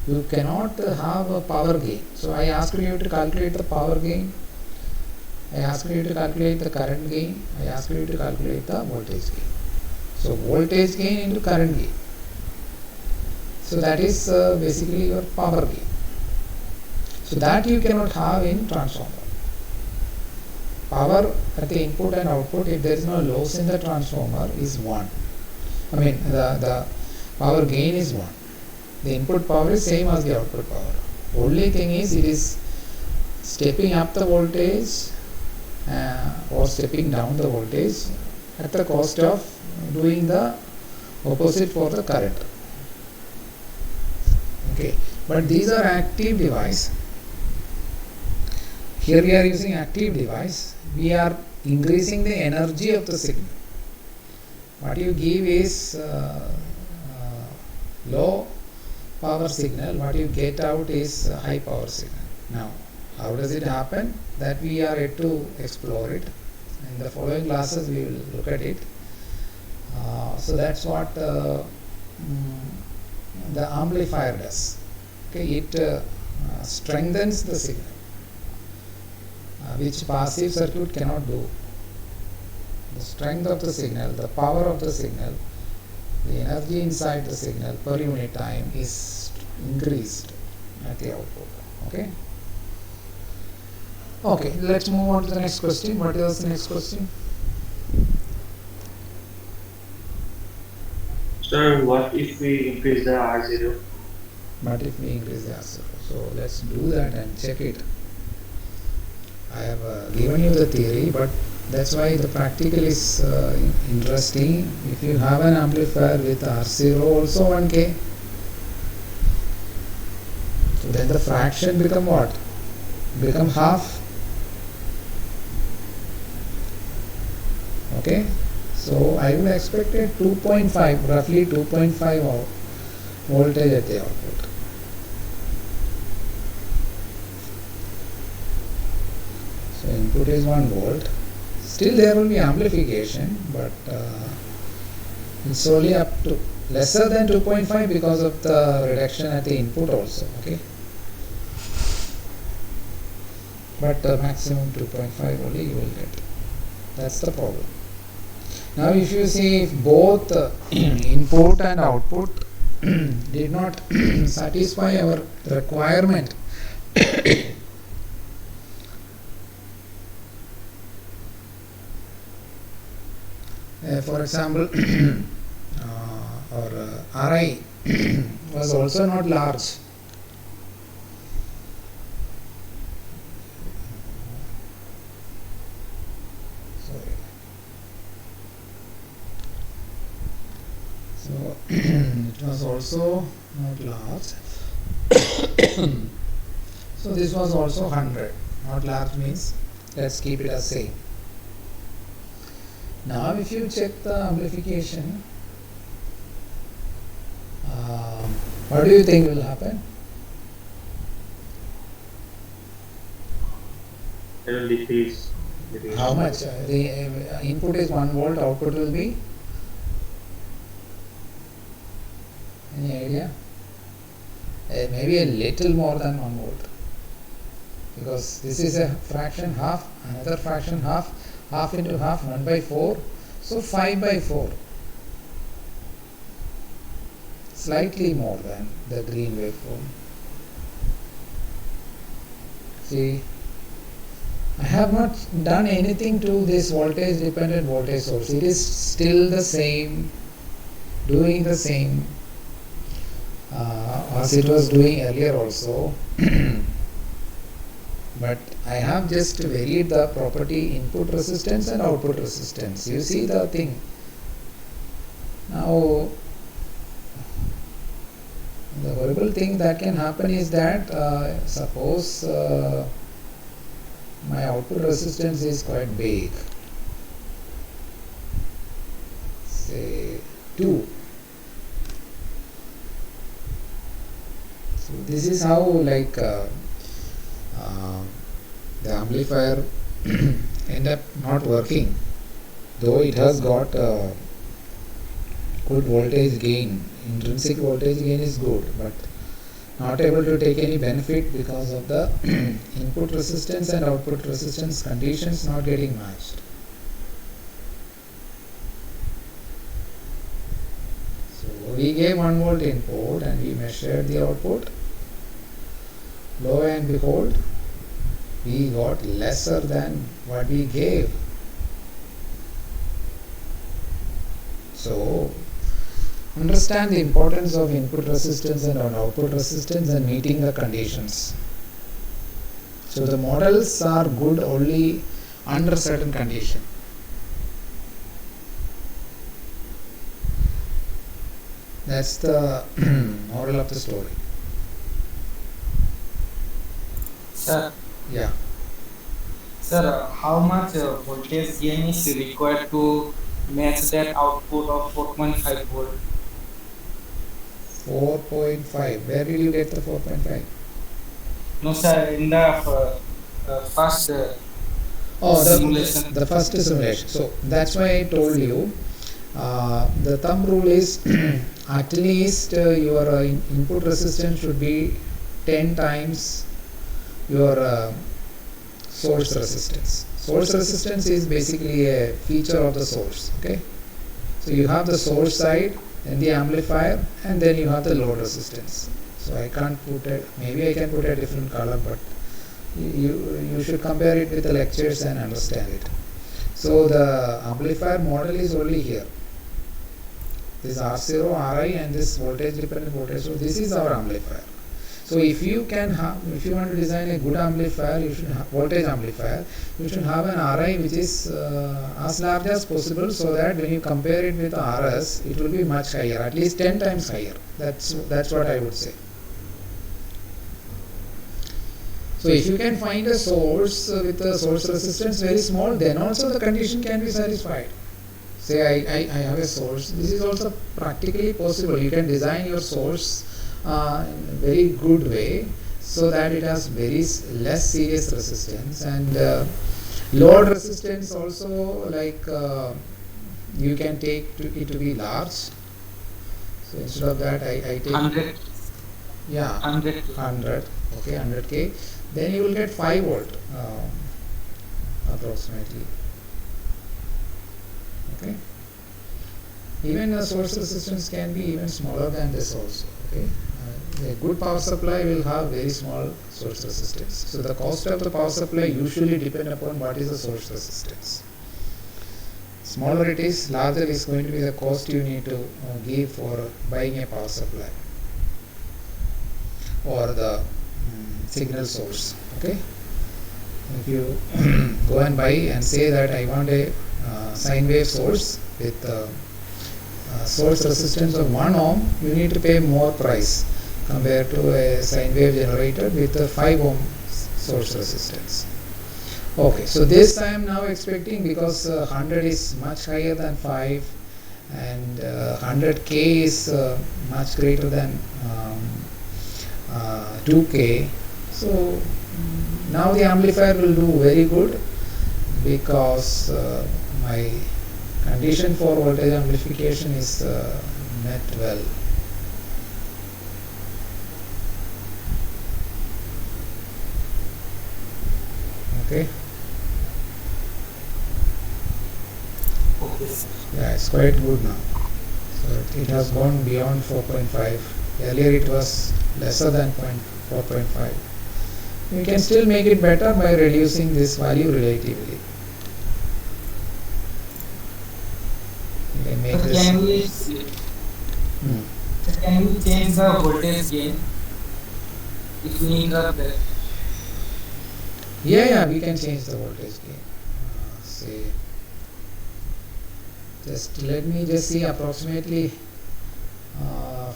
you cannot have a power gain. So I asked you to calculate the power gain, I asked you to calculate the current gain, I asked you to calculate the voltage gain. So voltage gain into current gain. So that is basically your power gain. So that you cannot have in transformer. Power at the input and output, if there is no loss in the transformer, is 1. I mean the power gain is 1. The input power is same as the output power. Only thing is it is stepping up the voltage or stepping down the voltage at the cost of doing the opposite for the current. Okay, but these are active device. Here we are using active device. We are increasing the energy of the signal. What you give is low power signal. What you get out is high power signal. Now, how does it happen? That we are yet to explore it. In the following classes, we will look at it. So that's what the amplifier does. Okay, it strengthens the signal, which passive circuit cannot do. The strength of the signal, the power of the signal, the energy inside the signal per unit time is increased at the output. Okay. Okay, let's move on to the next question. What is the next question? Sir, what if we increase the R0? What if we increase the R0? So let's do that and check it. I have given you the theory, but that's why the practical is interesting. If you have an amplifier with R0 also 1K, so then the fraction become what? Become half. Okay, so I would expect a 2.5, roughly 2.5 voltage at the output. So input is 1 volt. Still there will be amplification, but it's only up to lesser than 2.5 because of the reduction at the input also. Okay, but maximum 2.5 only you will get. That's the problem. Now if you see, if both input and output did not satisfy our requirement, for example, our Ri was also not large. So it was also not large. So this was also 100. Not large means let's keep it as same. Now if you check the amplification, what do you think will happen? It will decrease. How much? The input is 1 volt, output will be? Any idea? Maybe a little more than 1 volt, because this is a fraction half, another fraction half, half into half, 1 by 4, so 5 by 4, slightly more than the green waveform. See, I have not done anything to this voltage dependent voltage source. It is still the same, doing the same as it was doing earlier also. But I have just varied the property input resistance and output resistance. You see the thing. Now, the horrible thing that can happen is that suppose my output resistance is quite big, say 2. So this is how, like, the amplifier end up not working, though it has got good voltage gain. Intrinsic voltage gain is good, but not able to take any benefit because of the input resistance and output resistance conditions not getting matched. So we gave 1 volt input and we measured the output. Lo and behold, we got lesser than what we gave. So understand the importance of input resistance and output resistance and meeting the conditions. So the models are good only under certain condition. That's the moral of the story. Sir, Yeah. sir, how much voltage gain is required to match that output of 4.5 volt? 4.5. Where did you get the 4.5? No, sir, in the first Oh, simulation. the first simulation. So that's why I told you the thumb rule is at least your input resistance should be 10 times your source resistance. Source resistance is basically a feature of the source. Okay, so you have the source side, then the amplifier, and then you have the load resistance. So I can't put it. Maybe I can put a different color, but you should compare it with the lectures and understand it. So the amplifier model is only here. This R0, Ri, and this voltage dependent voltage. So this is our amplifier. So if you want to design a good amplifier, you should voltage amplifier. You should have an Ri which is as large as possible, so that when you compare it with RS, it will be much higher, at least 10 times higher. That's what I would say. So if you can find a source with a source resistance very small, then also the condition can be satisfied. Say I have a source. This is also practically possible. You can design your source in a very good way so that it has very less series resistance, and load resistance also, like you can take it to be large. So instead of that I take 100. Yeah, 100. 100. Okay, 100k. Then you will get 5 volt approximately. Okay. Even the source resistance can be even smaller than this also. Okay. A good power supply will have very small source resistance. So the cost of the power supply usually depend upon what is the source resistance. Smaller it is, larger is going to be the cost you need to give for buying a power supply or the signal source. Okay. If you go and buy and say that I want a sine wave source with source resistance of 1 ohm, you need to pay more price compared to a sine wave generator with a 5 ohm source resistance. Okay, so this I am now expecting, because 100 is much higher than 5 and 100k is much greater than 2k. So now the amplifier will do very good, because my condition for voltage amplification is met well. Okay. Yeah, it's quite good now. So it has gone beyond 4.5. Earlier it was lesser than 4.5. You can still make it better by reducing this value relatively. You can make this. Can we change the voltage gain if we interrupt that? Yeah, we can change the voltage gain. Say, let me just see approximately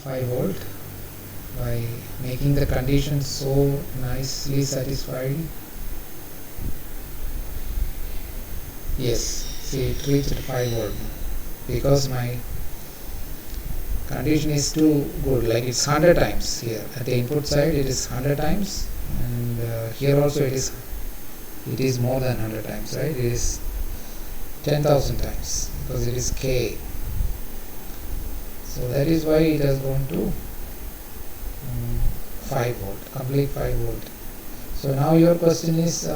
5 volt by making the conditions so nicely satisfied. Yes, see, it reached 5 volt because my condition is too good, like it's 100 times here. At the input side it is 100 times, and here also it is it is more than 100 times, right? It is 10,000 times because it is K. So that is why it has gone to 5 volt, complete 5 volt. So now your question is,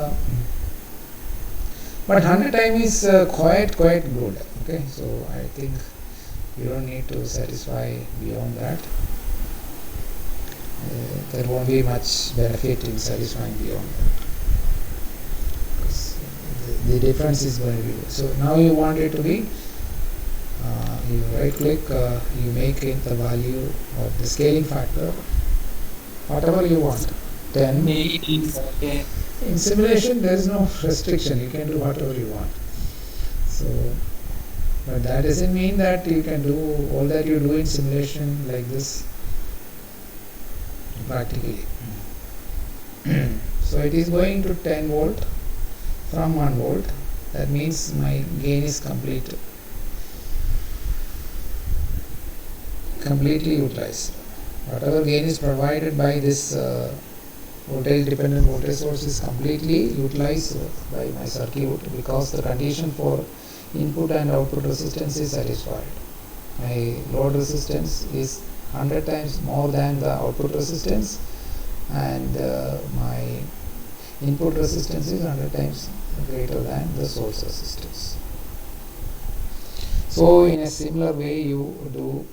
but 100 times is quite good. Okay, so I think you don't need to satisfy beyond that. There won't be much benefit in satisfying beyond that. Because the difference is going to be good. So now you want it to be, you right click, you make it the value of the scaling factor, whatever you want, 10. In simulation there is no restriction, you can do whatever you want. So, but that doesn't mean that you can do all that you do in simulation like this practically. So it is going to 10 volt from 1 volt. That means my gain is completely utilized. Whatever gain is provided by this voltage dependent voltage source is completely utilized by my circuit because the condition for input and output resistance is satisfied. My load resistance is 100 times more than the output resistance, and my input resistance is 100 times greater than the source resistance. So in a similar way you do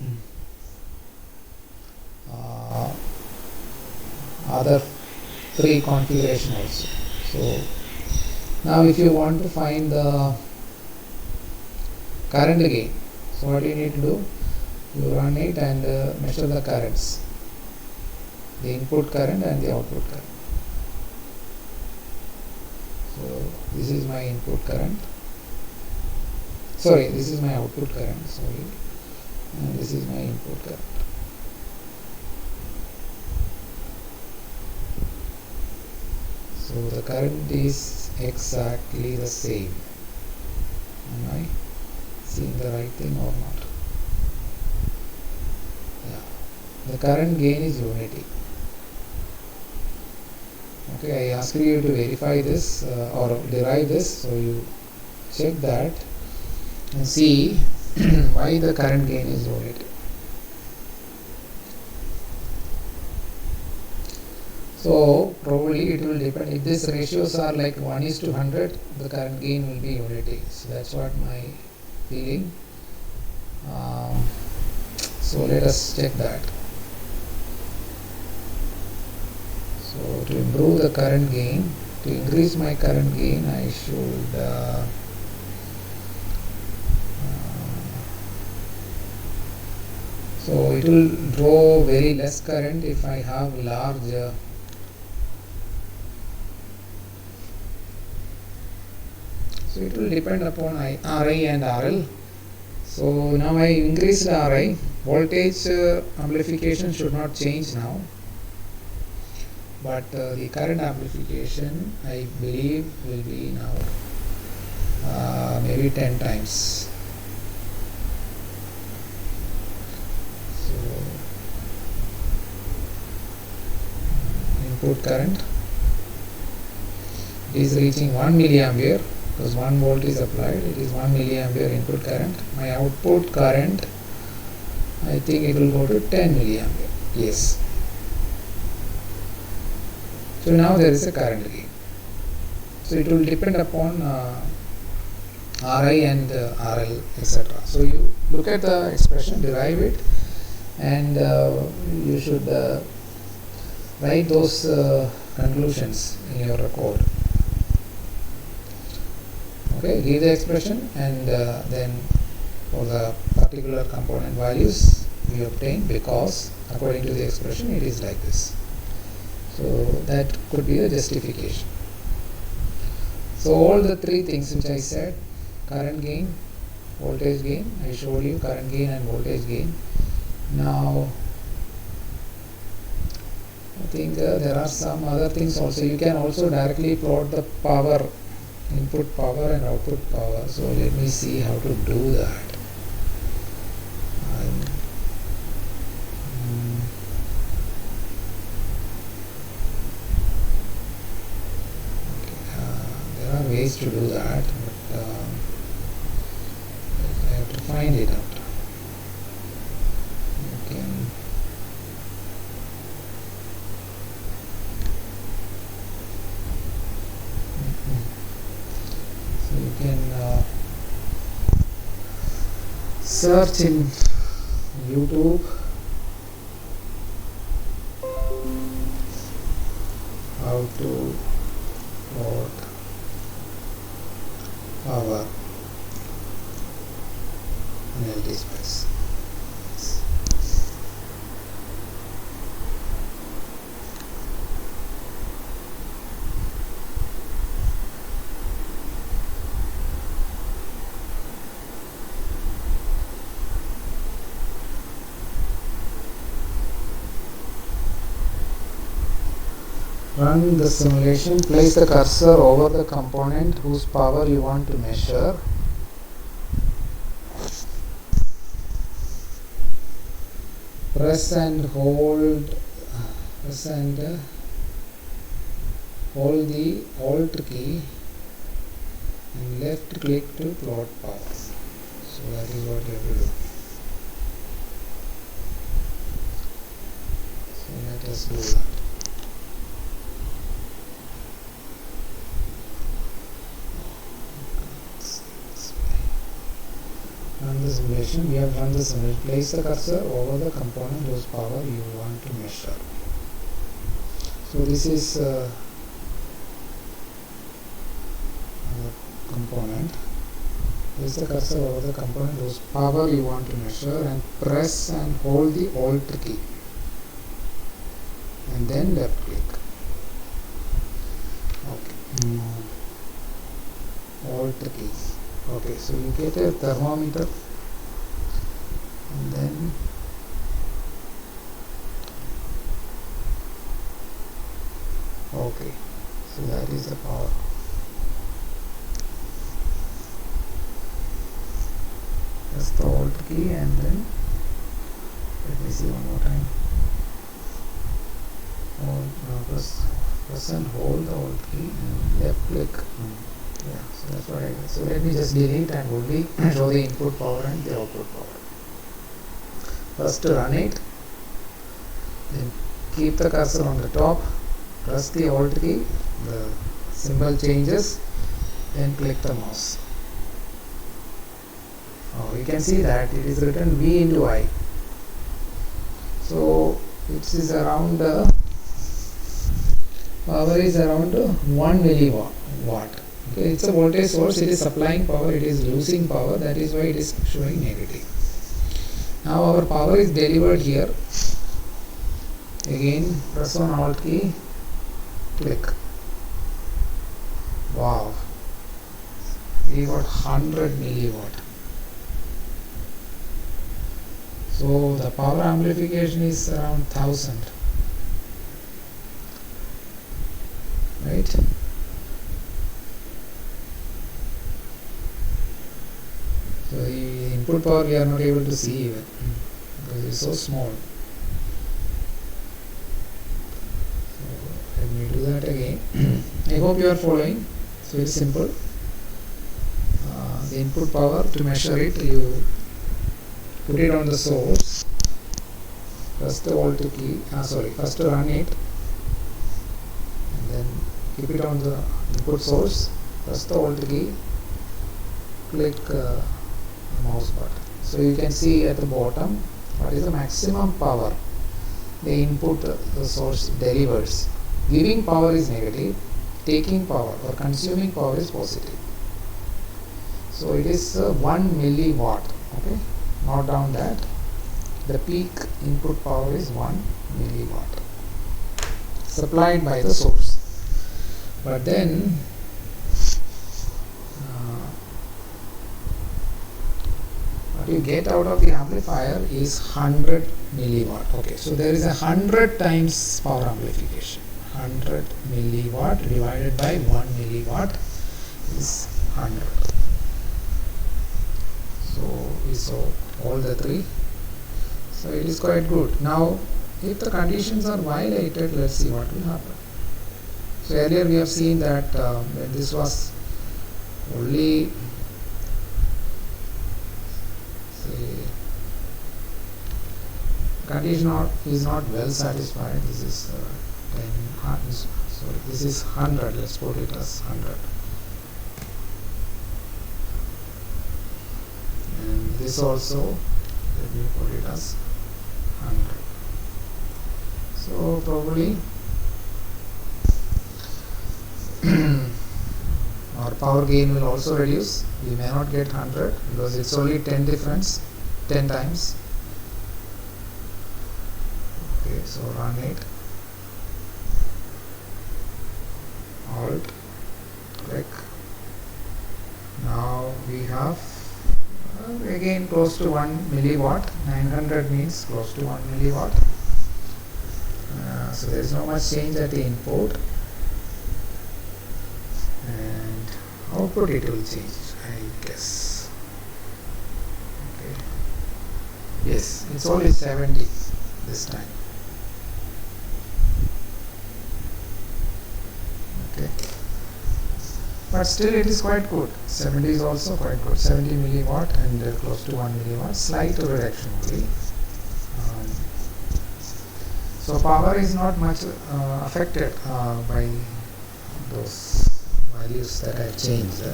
other 3 configuration also. So now if you want to find the current gain, so what you need to do, you run it and measure the currents, the input current and the output current. So this is my input current, sorry, this is my output current, sorry, and this is my input current. So the current is exactly the same. Am I seeing the right thing or not? Yeah. The current gain is unity. Okay, I asked you to verify this or derive this, so you check that and see why the current gain is unity. So probably it will depend. If these ratios are like 1:100, the current gain will be unity. So that's what my feeling. So let us check that. So to improve the current gain, to increase my current gain, I should so it will draw very less current if I have large so it will depend upon RI and RL. So now I increased RI, voltage amplification should not change now, but the current amplification I believe will be now maybe 10 times. So input current is reaching 1 milliampere because 1 volt is applied, it is 1 milliampere input current. My output current, I think it will go to 10 milliampere. Yes. So now there is a current gain. So it will depend upon RI and RL, etc. So you look at the expression, derive it, and you should write those conclusions in your code. Okay, give the expression and then for the particular component values we obtain because according to the expression it is like this. So that could be the justification. So all the 3 things which I said, current gain, voltage gain, I showed you current gain and voltage gain. Now I think there are some other things also. You can also directly plot the power, input power and output power. So let me see how to do that. find it out. You can so you can search in YouTube how to plot power in LT space. Run the simulation, place the cursor over the component whose power you want to measure. Press and hold the Alt key and left click to plot power. So that is what you have to do. So let us do that. Run the simulation. We have run the simulation. Place the cursor over the component whose power you want to measure. So this is the component. Place the cursor over the component whose power you want to measure and press and hold the Alt key and then left click. Okay. Alt key. Okay, so you get a thermometer and then okay, so that is the power. Press the Alt key and then let me see one more time. Press and hold the Alt key and left click. Yeah, so that's what I did. So let me just delete and only show the input power and the output power. First run it, then keep the cursor on the top, press the Alt key, the symbol changes, then click the mouse. Oh, you can see that it is written V into I. So it is around power is around 1 milliwatt. Okay, it's a voltage source, it is supplying power, it is losing power, that is why it is showing negative. Now our power is delivered here. Again press on Alt key, click. Wow, we got 100 milliwatt. So the power amplification is around 1000, right? So the input power we are not able to see even because it is so small. So let me do that again. I hope you are following. It's very simple. The input power, to measure it, you put it on the source, press the Alt key, first run it and then keep it on the input source, press the Alt key, click the mouse button. So you can see at the bottom what is the maximum power the input the source delivers. Giving power is negative, taking power or consuming power is positive. So it is 1 milliwatt. Okay, note down that the peak input power is 1 milliwatt supplied by the source. But then what you get out of the amplifier is 100 milliwatt. Okay, so there is 100 times power amplification. 100 milliwatt divided by 1 milliwatt is 100. So we saw all the three. So it is quite good. Now if the conditions are violated, let's see what will happen. So earlier we have seen that when this was only condition is not well satisfied. This is 10, sorry, this is 100. Let's put it as 100. And this also, let me put it as 100. So probably our power gain will also reduce. We may not get 100 because it's only 10 difference, 10 times. Okay, so run it. Alt, click. Now we have again close to 1 milliwatt. 900 means close to 1 milliwatt. So there is no much change at the input, and output it will change, I guess. Okay. Yes, it's only 70 this time. Okay. But still it is quite good. 70 is also quite good. 70 milliwatt and close to 1 milliwatt. Slight reduction only. So power is not much affected by those values that I have changed.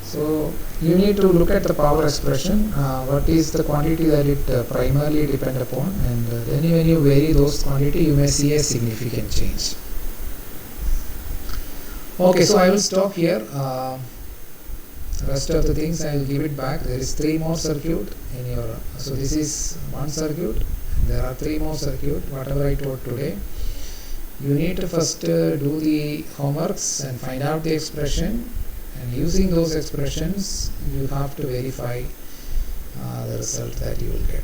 So you need to look at the power expression. What is the quantity that it primarily depend upon, and then when you vary those quantity, you may see a significant change. Okay, so I will stop here. Rest of the things I will give it back. There is 3 more circuit in your. So this is 1 circuit. There are 3 more circuit. Whatever I taught today, you need to first do the homeworks and find out the expression. And using those expressions, you have to verify the result that you will get.